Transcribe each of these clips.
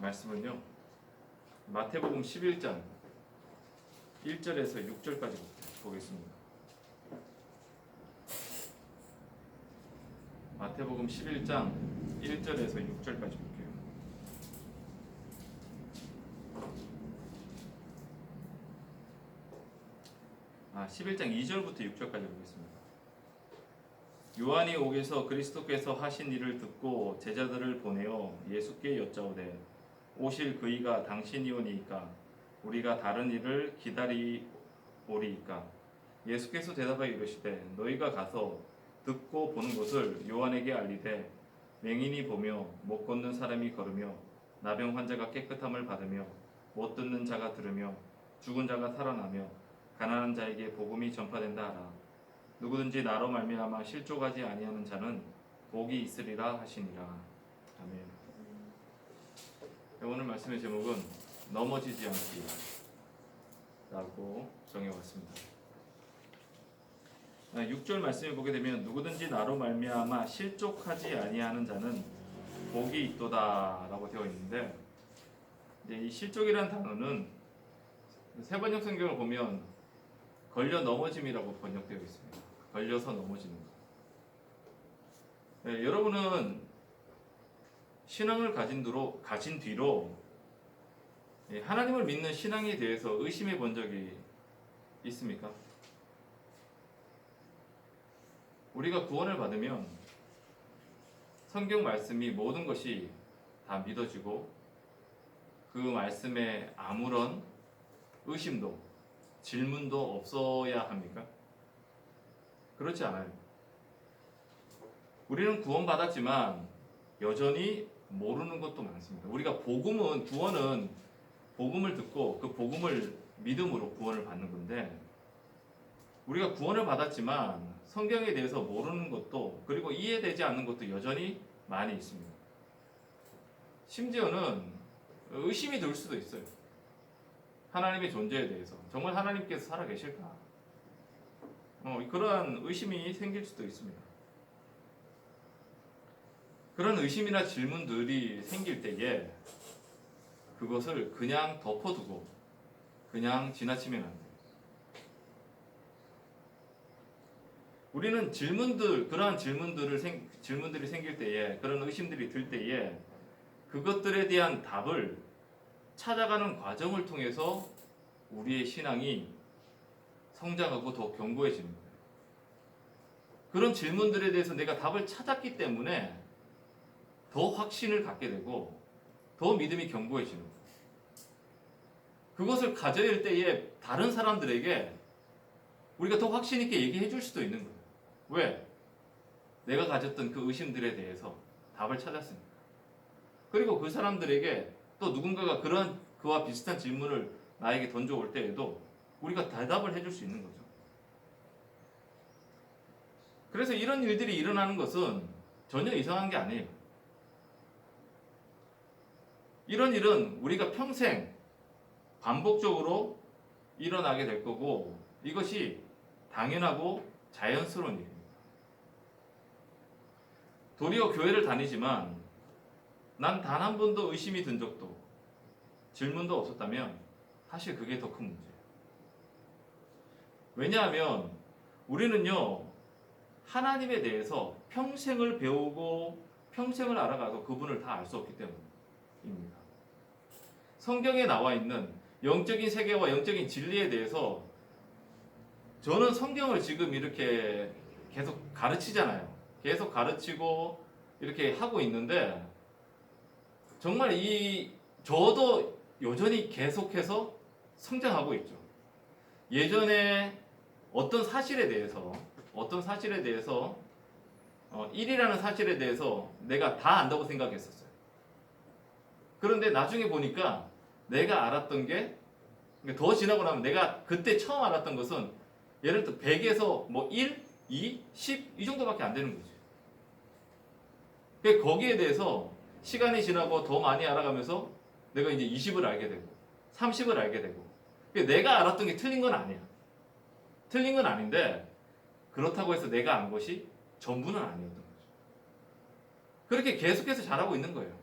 말씀은요, 마태복음 11장 1절에서 6절까지 보겠습니다. 마태복음 11장 1절에서 6절까지 볼게요. 11장 2절부터 6절까지 보겠습니다. 요한이 옥에서 그리스도께서 하신 일을 듣고 제자들을 보내어 예수께 여짜오되 오실 그이가 당신이오니이까 우리가 다른 일을 기다리오리이까. 예수께서 대답하여 이르시되 너희가 가서 듣고 보는 것을 요한에게 알리되 맹인이 보며 못 걷는 사람이 걸으며 나병 환자가 깨끗함을 받으며 못 듣는 자가 들으며 죽은 자가 살아나며 가난한 자에게 복음이 전파된다 하라. 누구든지 나로 말미암아 실족하지 아니하는 자는 복이 있으리라 하시니라. 아멘. 오늘 말씀의 제목은 넘어지지 않기 라고 정해왔습니다. 6절 말씀을 보게 되면 누구든지 나로 말미암아 실족하지 아니하는 자는 복이 있도다 라고 되어 있는데, 이 실족이라는 단어는 세번역 성경을 보면 걸려 넘어짐이라고 번역되어 있습니다. 걸려서 넘어지는 것. 여러분은 신앙을 가진 뒤로 하나님을 믿는 신앙에 대해서 의심해 본 적이 있습니까? 우리가 구원을 받으면 성경 말씀이 모든 것이 다 믿어지고 그 말씀에 아무런 의심도 질문도 없어야 합니까? 그렇지 않아요. 우리는 구원받았지만 여전히 모르는 것도 많습니다. 우리가 구원은 복음을 듣고 그 복음을 믿음으로 구원을 받는 건데, 우리가 구원을 받았지만 성경에 대해서 모르는 것도 그리고 이해되지 않는 것도 여전히 많이 있습니다. 심지어는 의심이 들 수도 있어요. 하나님의 존재에 대해서 정말 하나님께서 살아계실까? 그러한 의심이 생길 수도 있습니다. 그런 의심이나 질문들이 생길 때에 그것을 그냥 덮어두고 그냥 지나치면 안 돼요. 우리는 그러한 질문들이 생길 때에, 그런 의심들이 들 때에 그것들에 대한 답을 찾아가는 과정을 통해서 우리의 신앙이 성장하고 더 견고해지는 거예요. 그런 질문들에 대해서 내가 답을 찾았기 때문에 더 확신을 갖게 되고 더 믿음이 견고해지는 거예요. 그것을 가져야 할 때에 다른 사람들에게 우리가 더 확신 있게 얘기해 줄 수도 있는 거예요. 왜? 내가 가졌던 그 의심들에 대해서 답을 찾았으니까. 그리고 그 사람들에게 또 누군가가 그와 비슷한 질문을 나에게 던져올 때에도 우리가 대답을 해줄 수 있는 거죠. 그래서 이런 일들이 일어나는 것은 전혀 이상한 게 아니에요. 이런 일은 우리가 평생 반복적으로 일어나게 될 거고, 이것이 당연하고 자연스러운 일입니다. 도리어 교회를 다니지만 난 단 한 번도 의심이 든 적도 질문도 없었다면 사실 그게 더 큰 문제예요. 왜냐하면 우리는요, 하나님에 대해서 평생을 배우고 평생을 알아가도 그분을 다 알 수 없기 때문입니다. 성경에 나와 있는 영적인 세계와 영적인 진리에 대해서 저는 성경을 지금 이렇게 계속 가르치잖아요. 계속 가르치고 이렇게 하고 있는데, 정말 저도 여전히 계속해서 성장하고 있죠. 예전에 어떤 사실에 대해서 1이라는 사실에 대해서 내가 다 안다고 생각했었어요. 그런데 나중에 보니까 내가 알았던 게 더 지나고 나면 내가 그때 처음 알았던 것은 예를 들어 100에서 1, 2, 10 이 정도밖에 안 되는 거지. 거기에 대해서 시간이 지나고 더 많이 알아가면서 내가 이제 20을 알게 되고 30을 알게 되고, 내가 알았던 게 틀린 건 아니야. 틀린 건 아닌데 그렇다고 해서 내가 안 것이 전부는 아니었던 거죠. 그렇게 계속해서 자라고 있는 거예요.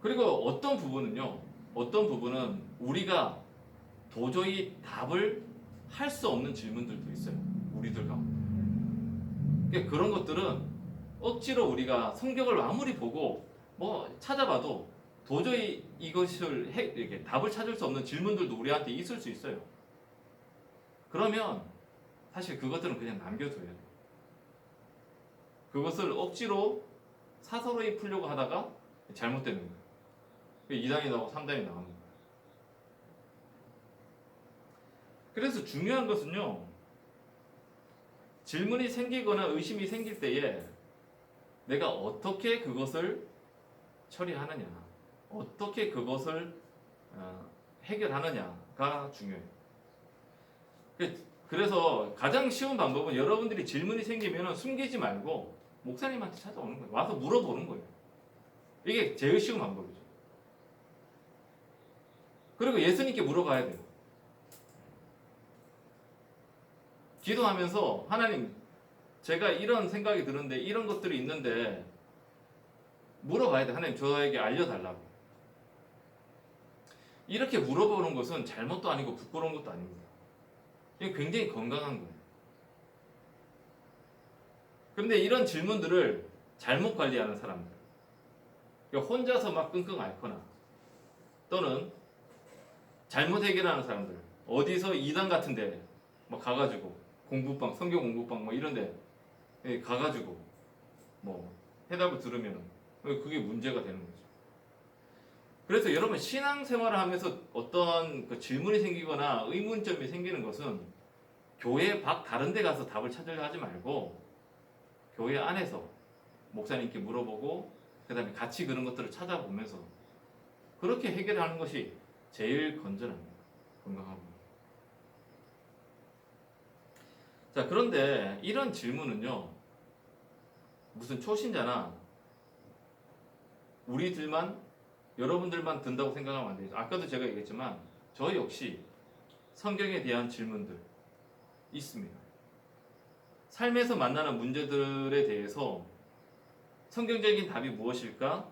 그리고 어떤 부분은 우리가 도저히 답을 할 수 없는 질문들도 있어요. 우리들 가운데. 그러니까 그런 것들은 억지로 우리가 성경을 아무리 보고 뭐 찾아봐도 도저히 이렇게 답을 찾을 수 없는 질문들도 우리한테 있을 수 있어요. 그러면 사실 그것들은 그냥 남겨둬야 돼요. 그것을 억지로 사서로이 풀려고 하다가 잘못되는 거예요. 2단이 나오고 3단이 나오는 거예요. 그래서 중요한 것은요, 질문이 생기거나 의심이 생길 때에 내가 어떻게 그것을 처리하느냐, 어떻게 그것을 해결하느냐가 중요해요. 그래서 가장 쉬운 방법은 여러분들이 질문이 생기면 숨기지 말고 목사님한테 찾아오는 거예요. 와서 물어보는 거예요. 이게 제일 쉬운 방법이죠. 그리고 예수님께 물어봐야 돼요. 기도하면서 하나님, 제가 이런 생각이 드는데 이런 것들이 있는데 물어봐야 돼. 하나님, 저에게 알려달라고. 이렇게 물어보는 것은 잘못도 아니고 부끄러운 것도 아닙니다. 이게 굉장히 건강한 거예요. 그런데 이런 질문들을 잘못 관리하는 사람들, 그러니까 혼자서 막 끙끙 앓거나 또는 잘못 해결하는 사람들, 어디서 이단 같은데 막 가가지고 공부방, 성경 공부방 뭐 이런데 가가지고 뭐 해답을 들으면 그게 문제가 되는 거죠. 그래서 여러분 신앙생활을 하면서 어떤 그 질문이 생기거나 의문점이 생기는 것은 교회 밖 다른 데 가서 답을 찾으려 하지 말고 교회 안에서 목사님께 물어보고 그 다음에 같이 그런 것들을 찾아보면서 그렇게 해결하는 것이 제일 건전합니다. 건강하고. 자, 그런데 이런 질문은요, 무슨 초신자나 우리들만, 여러분들만 든다고 생각하면 안 되죠. 아까도 제가 얘기했지만 저 역시 성경에 대한 질문들 있습니다. 삶에서 만나는 문제들에 대해서 성경적인 답이 무엇일까?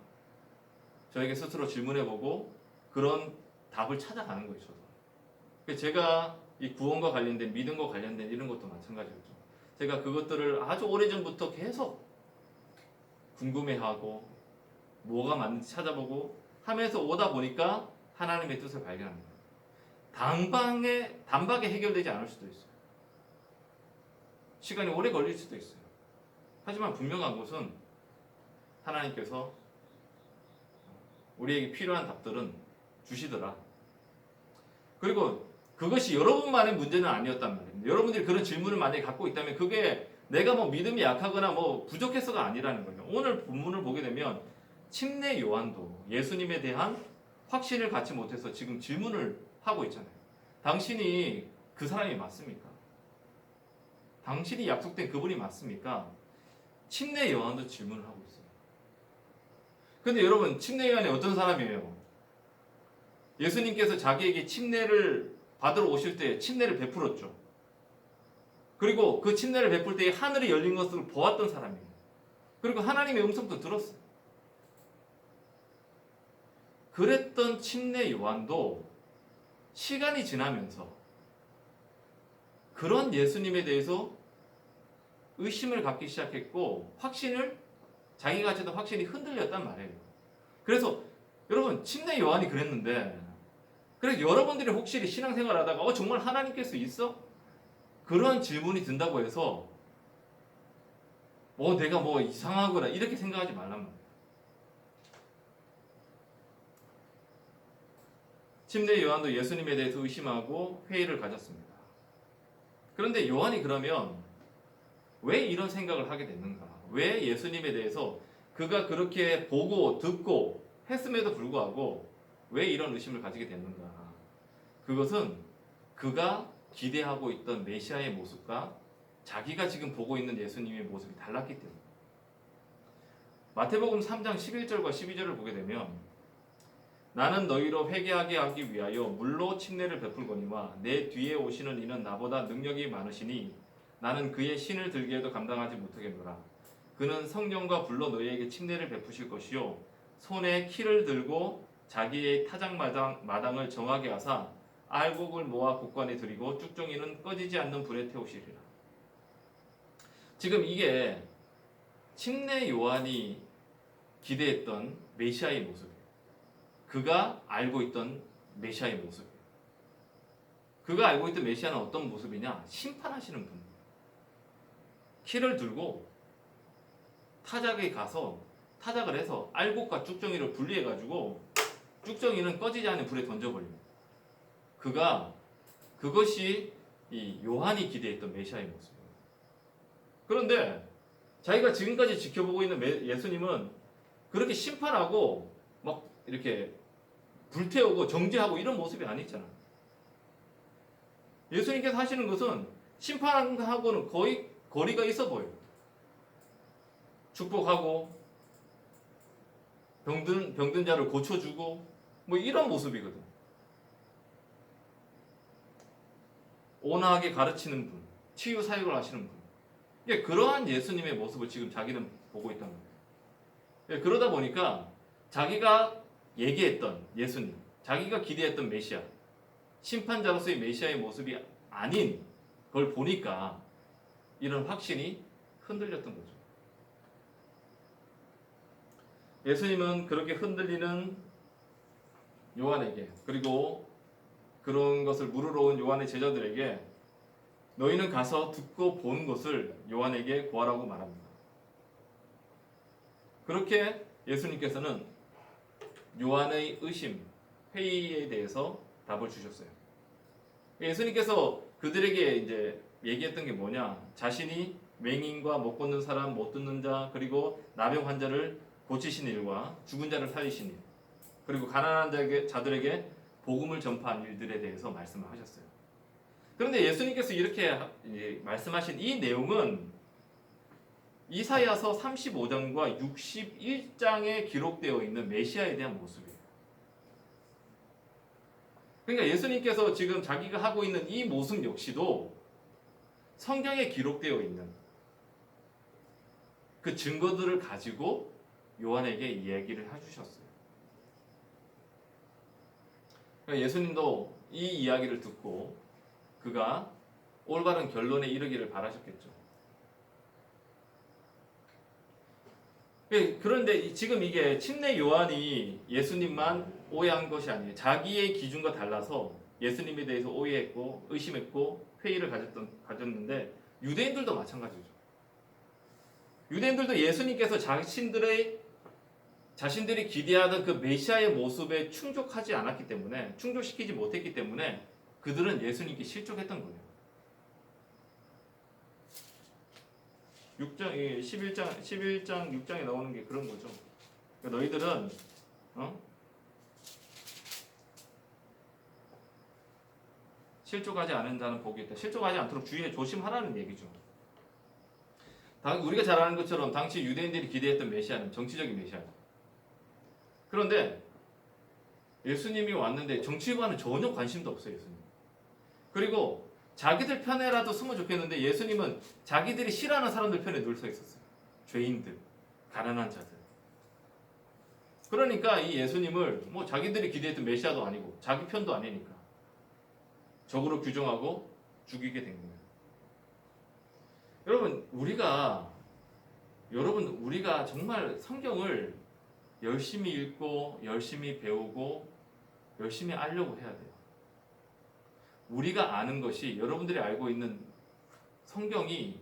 저에게 스스로 질문해보고 그런 답을 찾아가는 거예요. 저도. 제가 이 구원과 관련된, 믿음과 관련된 이런 것도 마찬가지였죠. 제가 그것들을 아주 오래전부터 계속 궁금해하고 뭐가 맞는지 찾아보고 하면서 오다 보니까 하나님의 뜻을 발견합니다. 단박에 해결되지 않을 수도 있어요. 시간이 오래 걸릴 수도 있어요. 하지만 분명한 것은 하나님께서 우리에게 필요한 답들은 주시더라. 그리고 그것이 여러분만의 문제는 아니었단 말입니다. 여러분들이 그런 질문을 만약에 갖고 있다면 그게 내가 뭐 믿음이 약하거나 뭐 부족해서가 아니라는 거예요. 오늘 본문을 보게 되면 침례 요한도 예수님에 대한 확신을 갖지 못해서 지금 질문을 하고 있잖아요. 당신이 그 사람이 맞습니까? 당신이 약속된 그분이 맞습니까? 침례 요한도 질문을 하고 있어요. 근데 여러분, 침례 요한이 어떤 사람이에요? 예수님께서 자기에게 침례를 받으러 오실 때 침례를 베풀었죠. 그리고 그 침례를 베풀 때 하늘이 열린 것을 보았던 사람이에요. 그리고 하나님의 음성도 들었어요. 그랬던 침례 요한도 시간이 지나면서 그런 예수님에 대해서 의심을 갖기 시작했고 자기가 가졌던 확신이 흔들렸단 말이에요. 그래서 여러분, 침례 요한이 그랬는데, 그래서 여러분들이 혹시 신앙생활 하다가 정말 하나님께서 있어? 그런 질문이 든다고 해서 내가 뭐 이상하거나 이렇게 생각하지 말란 말이에요. 침례 요한도 예수님에 대해서 의심하고 회의를 가졌습니다. 그런데 요한이 그러면 왜 이런 생각을 하게 됐는가? 왜 예수님에 대해서 그가 그렇게 보고 듣고 했음에도 불구하고 왜 이런 의심을 가지게 됐는가? 그것은 그가 기대하고 있던 메시아의 모습과 자기가 지금 보고 있는 예수님의 모습이 달랐기 때문입니다. 마태복음 3장 11절과 12절을 보게 되면 나는 너희로 회개하게 하기 위하여 물로 침례를 베풀거니와 내 뒤에 오시는 이는 나보다 능력이 많으시니 나는 그의 신을 들기에도 감당하지 못하겠노라. 그는 성령과 불로 너희에게 침례를 베푸실 것이요 손에 키를 들고 자기의 타작 마당을 정하게 하사 알곡을 모아 곡관에 들이고 쭉정이는 꺼지지 않는 불에 태우시리라. 지금 이게 침례 요한이 기대했던 메시아의 모습이에요. 그가 알고 있던 메시아의 모습이에요. 그가 알고 있던 메시아는 어떤 모습이냐? 심판하시는 분. 키를 들고 타작에 가서 타작을 해서 알곡과 쭉정이를 분리해가지고 쭉정이는 꺼지지 않는 불에 던져버립니다. 그것이 이 요한이 기대했던 메시아의 모습입니다. 그런데 자기가 지금까지 지켜보고 있는 예수님은 그렇게 심판하고 막 이렇게 불태우고 정죄하고 이런 모습이 아니잖아. 예수님께서 하시는 것은 심판하고는 거의 거리가 있어 보여요. 축복하고 병든 자를 고쳐주고 뭐 이런 모습이거든. 온화하게 가르치는 분, 치유 사역을 하시는 분. 예, 그러한 예수님의 모습을 지금 자기는 보고 있다는 거예요. 예, 그러다 보니까 자기가 얘기했던 예수님, 자기가 기대했던 메시아, 심판자로서의 메시아의 모습이 아닌 걸 보니까 이런 확신이 흔들렸던 거죠. 예수님은 그렇게 흔들리는 요한에게, 그리고 그런 것을 물으러 온 요한의 제자들에게 너희는 가서 듣고 본 것을 요한에게 고하라고 말합니다. 그렇게 예수님께서는 요한의 의심, 회의에 대해서 답을 주셨어요. 예수님께서 그들에게 이제 얘기했던 게 뭐냐? 자신이 맹인과 못 걷는 사람, 못 듣는 자, 그리고 나병 환자를 고치신 일과 죽은 자를 살리신 일, 그리고 가난한 자들에게 복음을 전파한 일들에 대해서 말씀을 하셨어요. 그런데 예수님께서 이렇게 말씀하신 이 내용은 이사야서 35장과 61장에 기록되어 있는 메시아에 대한 모습이에요. 그러니까 예수님께서 지금 자기가 하고 있는 이 모습 역시도 성경에 기록되어 있는 그 증거들을 가지고 요한에게 이야기를 해주셨어요. 그러니까 예수님도 이 이야기를 듣고 그가 올바른 결론에 이르기를 바라셨겠죠. 그런데 지금 이게 침례 요한이 예수님만 오해한 것이 아니에요. 자기의 기준과 달라서 예수님에 대해서 오해했고 의심했고 회의를 가졌는데 유대인들도 마찬가지죠. 유대인들도 예수님께서 자신들이 기대하던 그 메시아의 모습에 충족하지 않았기 때문에, 충족시키지 못했기 때문에 그들은 예수님께 실족했던 거예요. 11장 6장에 나오는 게 그런 거죠. 그러니까 너희들은 실족하지 않은 자는 복이 있다. 실족하지 않도록 주의해 조심하라는 얘기죠. 우리가 잘 아는 것처럼 당시 유대인들이 기대했던 메시아는 정치적인 메시아죠. 그런데 예수님이 왔는데 정치와는 전혀 관심도 없어요. 예수님. 그리고 자기들 편에라도 서면 좋겠는데 예수님은 자기들이 싫어하는 사람들 편에 늘 서 있었어요. 죄인들, 가난한 자들. 그러니까 이 예수님을 뭐 자기들이 기대했던 메시아도 아니고 자기 편도 아니니까 적으로 규정하고 죽이게 된 거예요. 여러분 우리가 정말 성경을 열심히 읽고 열심히 배우고 열심히 알려고 해야 돼요. 우리가 아는 것이 여러분들이 알고 있는 성경이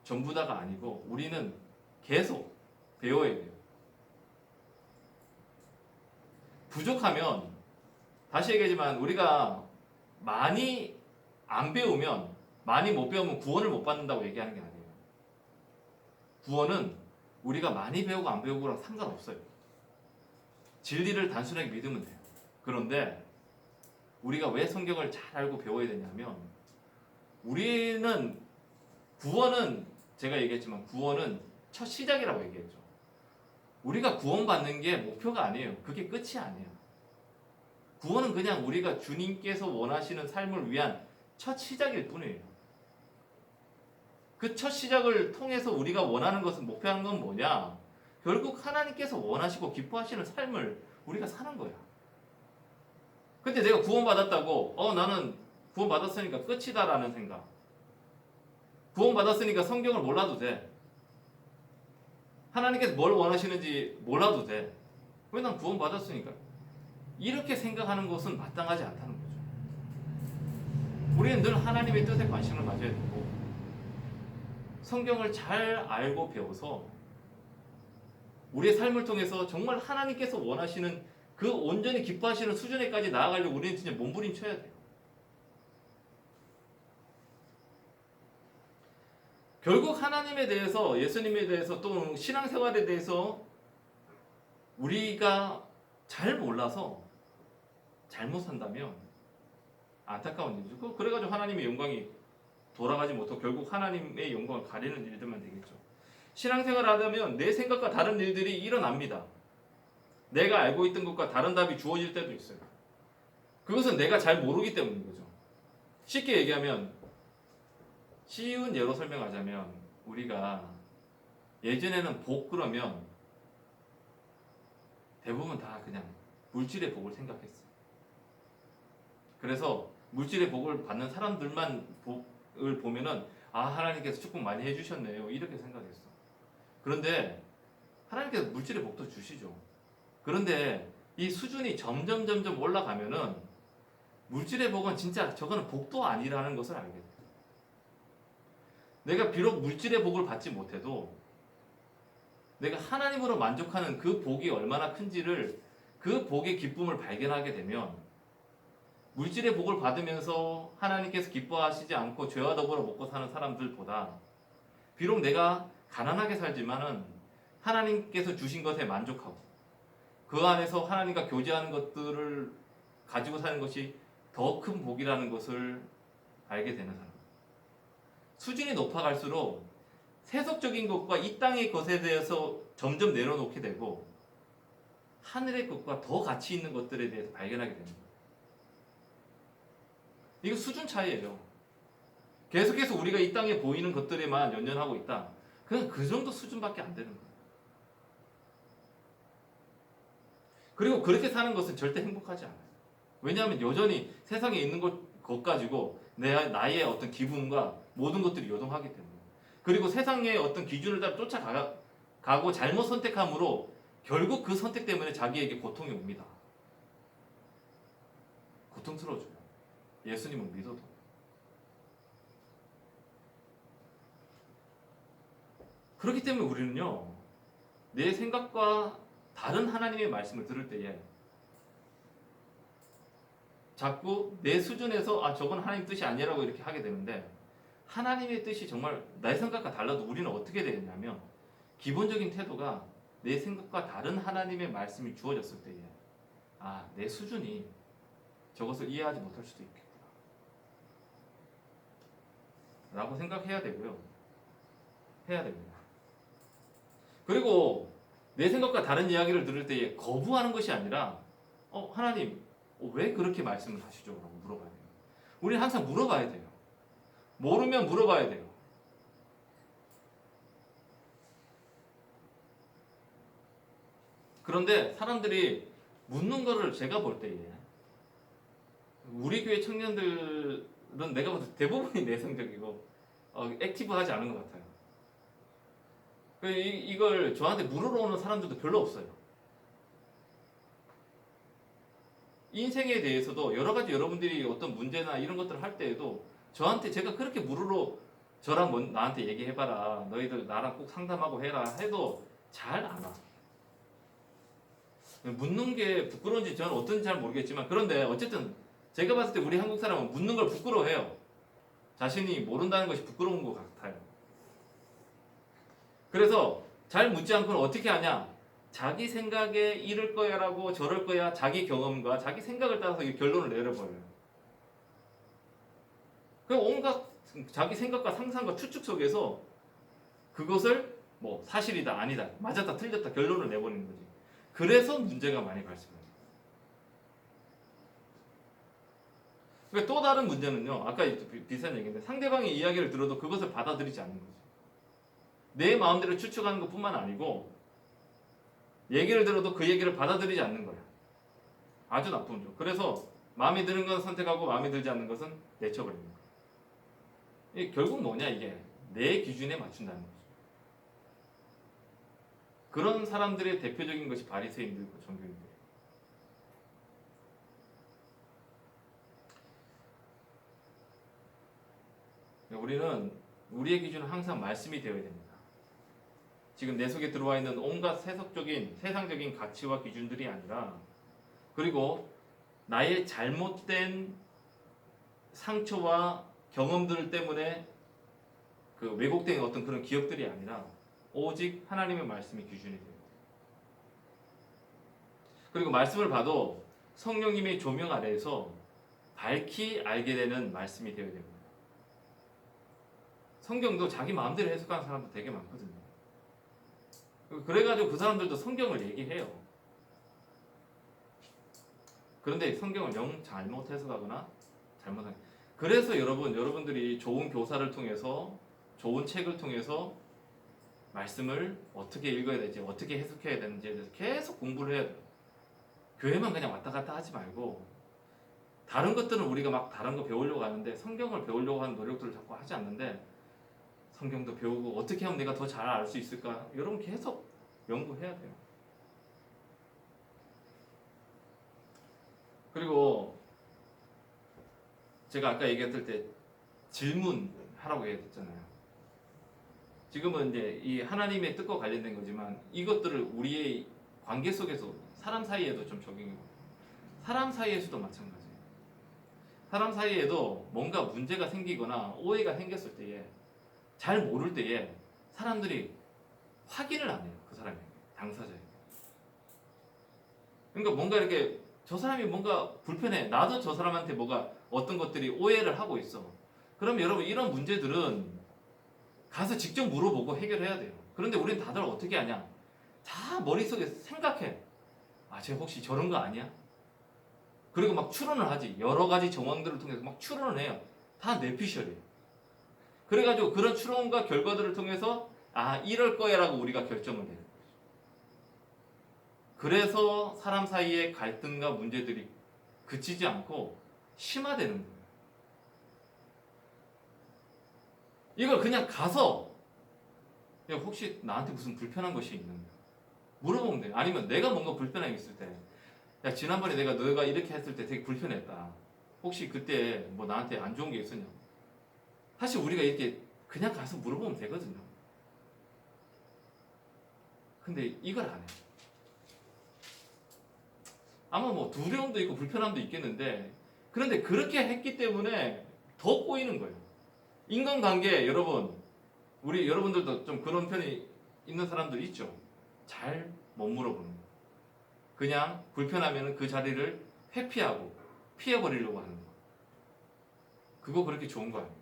전부 다가 아니고 우리는 계속 배워야 돼요. 부족하면 다시 얘기하지만 우리가 많이 안 배우면, 많이 못 배우면 구원을 못 받는다고 얘기하는 게 아니에요. 구원은 우리가 많이 배우고 안 배우고랑 상관없어요. 진리를 단순하게 믿으면 돼요. 그런데 우리가 왜 성경을 잘 알고 배워야 되냐면, 구원은 제가 얘기했지만 구원은 첫 시작이라고 얘기했죠. 우리가 구원받는 게 목표가 아니에요. 그게 끝이 아니에요. 구원은 그냥 우리가 주님께서 원하시는 삶을 위한 첫 시작일 뿐이에요. 그 첫 시작을 통해서 우리가 원하는 것은, 목표하는 건 뭐냐? 결국 하나님께서 원하시고 기뻐하시는 삶을 우리가 사는 거야. 근데 내가 구원받았다고 나는 구원받았으니까 끝이다라는 생각, 구원받았으니까 성경을 몰라도 돼, 하나님께서 뭘 원하시는지 몰라도 돼, 왜 난 구원받았으니까, 이렇게 생각하는 것은 마땅하지 않다는 거죠. 우리는 늘 하나님의 뜻에 관심을 가져야 되고 성경을 잘 알고 배워서 우리의 삶을 통해서 정말 하나님께서 원하시는 그 온전히 기뻐하시는 수준에까지 나아가려고 우리는 진짜 몸부림쳐야 돼요. 결국 하나님에 대해서, 예수님에 대해서, 또 신앙생활에 대해서 우리가 잘 몰라서 잘못 산다면 안타까운 일이죠. 그래가지고 하나님의 영광이 돌아가지 못하고 결국 하나님의 영광을 가리는 일들만 되겠죠. 신앙생활을 하다면 내 생각과 다른 일들이 일어납니다. 내가 알고 있던 것과 다른 답이 주어질 때도 있어요. 그것은 내가 잘 모르기 때문인 거죠. 쉽게 얘기하면, 쉬운 예로 설명하자면, 우리가 예전에는 복 그러면 대부분 다 그냥 물질의 복을 생각했어요. 그래서 물질의 복을 받는 사람들만 복을 보면은 하나님께서 축복 많이 해주셨네요, 이렇게 생각했어. 그런데 하나님께서 물질의 복도 주시죠. 그런데 이 수준이 점점 올라가면은 물질의 복은 진짜 저거는 복도 아니라는 것을 알게 돼요. 내가 비록 물질의 복을 받지 못해도 내가 하나님으로 만족하는 그 복이 얼마나 큰지를, 그 복의 기쁨을 발견하게 되면 물질의 복을 받으면서 하나님께서 기뻐하시지 않고 죄와 더불어 먹고 사는 사람들보다 비록 내가 가난하게 살지만은 하나님께서 주신 것에 만족하고 그 안에서 하나님과 교제하는 것들을 가지고 사는 것이 더 큰 복이라는 것을 알게 되는 사람. 수준이 높아갈수록 세속적인 것과 이 땅의 것에 대해서 점점 내려놓게 되고 하늘의 것과 더 가치 있는 것들에 대해서 발견하게 됩니다. 이거 수준 차이예요. 계속해서 우리가 이 땅에 보이는 것들에만 연연하고 있다. 그냥 그 정도 수준밖에 안 되는 거예요. 그리고 그렇게 사는 것은 절대 행복하지 않아요. 왜냐하면 여전히 세상에 있는 것 가지고 나의 어떤 기분과 모든 것들이 요동하기 때문에, 그리고 세상의 어떤 기준을 따라 쫓아가고 잘못 선택함으로 결국 그 선택 때문에 자기에게 고통이 옵니다. 고통스러워져요. 예수님을 믿어도. 그렇기 때문에 우리는요, 내 생각과 다른 하나님의 말씀을 들을 때에 자꾸 내 수준에서 저건 하나님 뜻이 아니라고 이렇게 하게 되는데, 하나님의 뜻이 정말 내 생각과 달라도 우리는 어떻게 되냐면, 기본적인 태도가 내 생각과 다른 하나님의 말씀이 주어졌을 때에 내 수준이 저것을 이해하지 못할 수도 있겠구나 라고 생각해야 되고요. 해야 됩니다. 그리고 내 생각과 다른 이야기를 들을 때에 거부하는 것이 아니라 하나님 왜 그렇게 말씀을 하시죠? 라고 물어봐야 돼요. 우리는 항상 물어봐야 돼요. 모르면 물어봐야 돼요. 그런데 사람들이 묻는 거를 제가 볼 때에, 우리 교회 청년들은 내가 볼 때 대부분이 내성적이고 액티브하지 않은 것 같아요. 이걸 저한테 물으러 오는 사람들도 별로 없어요. 인생에 대해서도 여러 가지 여러분들이 어떤 문제나 이런 것들을 할 때에도 저한테 제가 그렇게 물으러 저랑 나한테 얘기해봐라, 너희들 나랑 꼭 상담하고 해라 해도 잘 안 와. 묻는 게 부끄러운지 저는 어떤지 잘 모르겠지만, 그런데 어쨌든 제가 봤을 때 우리 한국 사람은 묻는 걸 부끄러워해요. 자신이 모른다는 것이 부끄러운 것 같아요. 그래서 잘 묻지 않고는 어떻게 하냐? 자기 생각에 이럴 거야 라고 저럴 거야, 자기 경험과 자기 생각을 따라서 결론을 내려버려요. 온갖 자기 생각과 상상과 추측 속에서 그것을 사실이다 아니다, 맞았다 틀렸다 결론을 내버리는 거지. 그래서 문제가 많이 발생합니다. 그러니까 또 다른 문제는요, 아까 비슷한 얘기인데, 상대방의 이야기를 들어도 그것을 받아들이지 않는 거죠. 내 마음대로 추측하는 것뿐만 아니고 얘기를 들어도 그 얘기를 받아들이지 않는 거야. 아주 나쁜 점. 그래서 마음에 드는 건 선택하고 마음에 들지 않는 것은 내쳐버리는 거야. 이게 결국 뭐냐, 이게 내 기준에 맞춘다는 거죠. 그런 사람들의 대표적인 것이 바리새인들과 종교인들. 우리는 우리의 기준은 항상 말씀이 되어야 됩니다. 지금 내 속에 들어와 있는 온갖 세상적인 가치와 기준들이 아니라, 그리고 나의 잘못된 상처와 경험들 때문에 그 왜곡된 어떤 그런 기억들이 아니라 오직 하나님의 말씀이 기준이 돼요. 그리고 말씀을 봐도 성령님의 조명 아래에서 밝히 알게 되는 말씀이 되어야 됩니다. 성경도 자기 마음대로 해석하는 사람도 되게 많거든요. 그래가지고 그 사람들도 성경을 얘기해요. 그런데 성경을 영 잘못 해석하거나 잘못한. 그래서 여러분들이 좋은 교사를 통해서, 좋은 책을 통해서 말씀을 어떻게 읽어야 되지, 어떻게 해석해야 되는지에 대해서 계속 공부를 해야 돼요. 교회만 그냥 왔다 갔다 하지 말고, 다른 것들은 우리가 막 다른 거 배우려고 하는데 성경을 배우려고 하는 노력들을 자꾸 하지 않는데, 성경도 배우고 어떻게 하면 내가 더 잘 알 수 있을까? 여러분 계속 연구해야 돼요. 그리고 제가 아까 얘기했을 때 질문하라고 얘기했잖아요. 지금은 이제 이 하나님의 뜻과 관련된 거지만 이것들을 우리의 관계 속에서 사람 사이에도 좀 적용해요. 사람 사이에서도 마찬가지예요. 사람 사이에도 뭔가 문제가 생기거나 오해가 생겼을 때에, 잘 모를 때에 사람들이 확인을 안 해요. 그 사람에게, 당사자에게. 그러니까 뭔가 이렇게 저 사람이 뭔가 불편해. 나도 저 사람한테 뭐가 어떤 것들이 오해를 하고 있어. 그럼 여러분 이런 문제들은 가서 직접 물어보고 해결해야 돼요. 그런데 우리는 다들 어떻게 하냐? 다 머릿속에 생각해. 아, 쟤 혹시 저런 거 아니야? 그리고 막 추론을 하지. 여러 가지 정황들을 통해서 막 추론을 해요. 다 뇌피셜이에요. 그래가지고 그런 추론과 결과들을 통해서 아, 이럴 거야 라고 우리가 결정을 해요. 그래서 사람 사이의 갈등과 문제들이 그치지 않고 심화되는 거예요. 이걸 그냥 가서 야, 혹시 나한테 무슨 불편한 것이 있는가 물어보면 돼요. 아니면 내가 뭔가 불편한 게 있을 때, 야, 지난번에 너가 이렇게 했을 때 되게 불편했다. 혹시 그때 뭐 나한테 안 좋은 게 있었냐? 사실 우리가 이렇게 그냥 가서 물어보면 되거든요. 근데 이걸 안 해요. 아마 뭐 두려움도 있고 불편함도 있겠는데, 그런데 그렇게 했기 때문에 더 꼬이는 거예요. 인간관계, 여러분들도 좀 그런 편이 있는 사람들 있죠. 잘 못 물어보는 거예요. 그냥 불편하면 그 자리를 회피하고 피해버리려고 하는 거예요. 그거 그렇게 좋은 거 아니에요.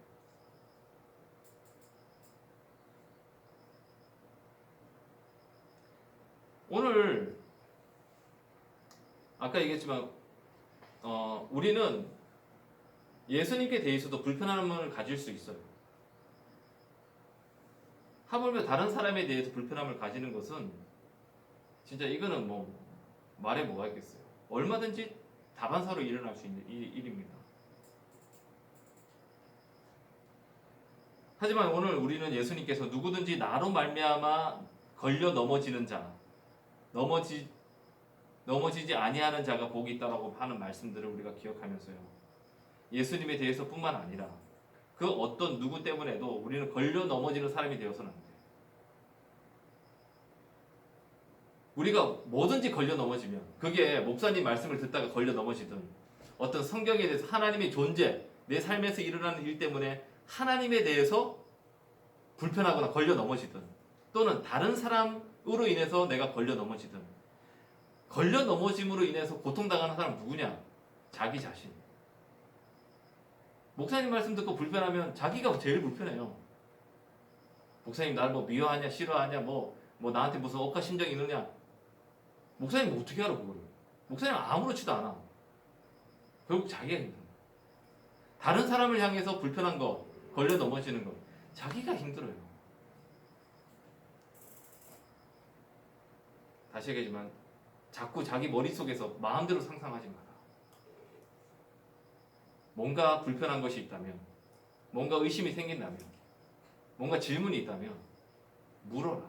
오늘 아까 얘기했지만 우리는 예수님께 대해서도 불편함을 가질 수 있어요. 하물며 다른 사람에 대해서 불편함을 가지는 것은 진짜 이거는 뭐 말해 뭐가 있겠어요. 얼마든지 다반사로 일어날 수 있는 일입니다. 하지만 오늘 우리는 예수님께서 누구든지 나로 말미암아 걸려 넘어지는 자, 넘어지지 아니하는 자가 복이 있다라고 하는 말씀들을 우리가 기억하면서요. 예수님에 대해서뿐만 아니라 그 어떤 누구 때문에도 우리는 걸려 넘어지는 사람이 되어서는 안 돼요. 우리가 뭐든지 걸려 넘어지면, 그게 목사님 말씀을 듣다가 걸려 넘어지든, 어떤 성경에 대해서 하나님의 존재, 내 삶에서 일어나는 일 때문에 하나님에 대해서 불편하거나 걸려 넘어지든, 또는 다른 사람으로 인해서 내가 걸려 넘어지든, 걸려 넘어짐으로 인해서 고통당하는 사람 누구냐? 자기 자신. 목사님 말씀 듣고 불편하면 자기가 제일 불편해요. 목사님 나를 뭐 미워하냐, 싫어하냐, 뭐 나한테 무슨 억하 심정이 있느냐? 목사님 어떻게 알아 그거를? 목사님 아무렇지도 않아. 결국 자기가 힘든 거야. 다른 사람을 향해서 불편한 거, 걸려 넘어지는 거, 자기가 힘들어요. 다시 얘기하지만 자꾸 자기 머릿속에서 마음대로 상상하지 마라. 뭔가 불편한 것이 있다면, 뭔가 의심이 생긴다면, 뭔가 질문이 있다면 물어라.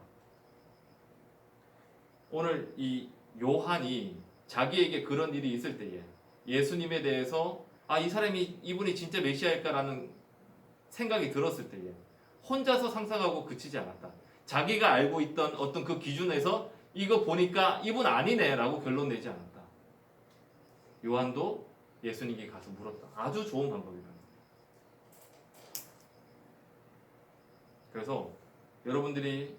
오늘 이 요한이 자기에게 그런 일이 있을 때에 예수님에 대해서 이 사람이 이분이 진짜 메시아일까라는 생각이 들었을 때에 혼자서 상상하고 그치지 않았다. 자기가 알고 있던 어떤 그 기준에서 이거 보니까 이분 아니네 라고 결론 내지 않았다. 요한도 예수님께 가서 물었다. 아주 좋은 방법이다. 그래서 여러분들이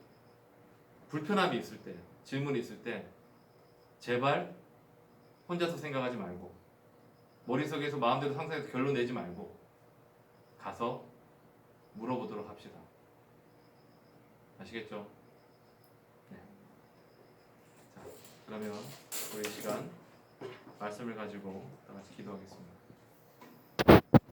불편함이 있을 때, 질문이 있을 때 제발 혼자서 생각하지 말고 머릿속에서 마음대로 상상해서 결론 내지 말고 가서 물어보도록 합시다. 아시겠죠? 네. 자, 그러면 우리 시간 말씀을 가지고 다 같이 기도하겠습니다.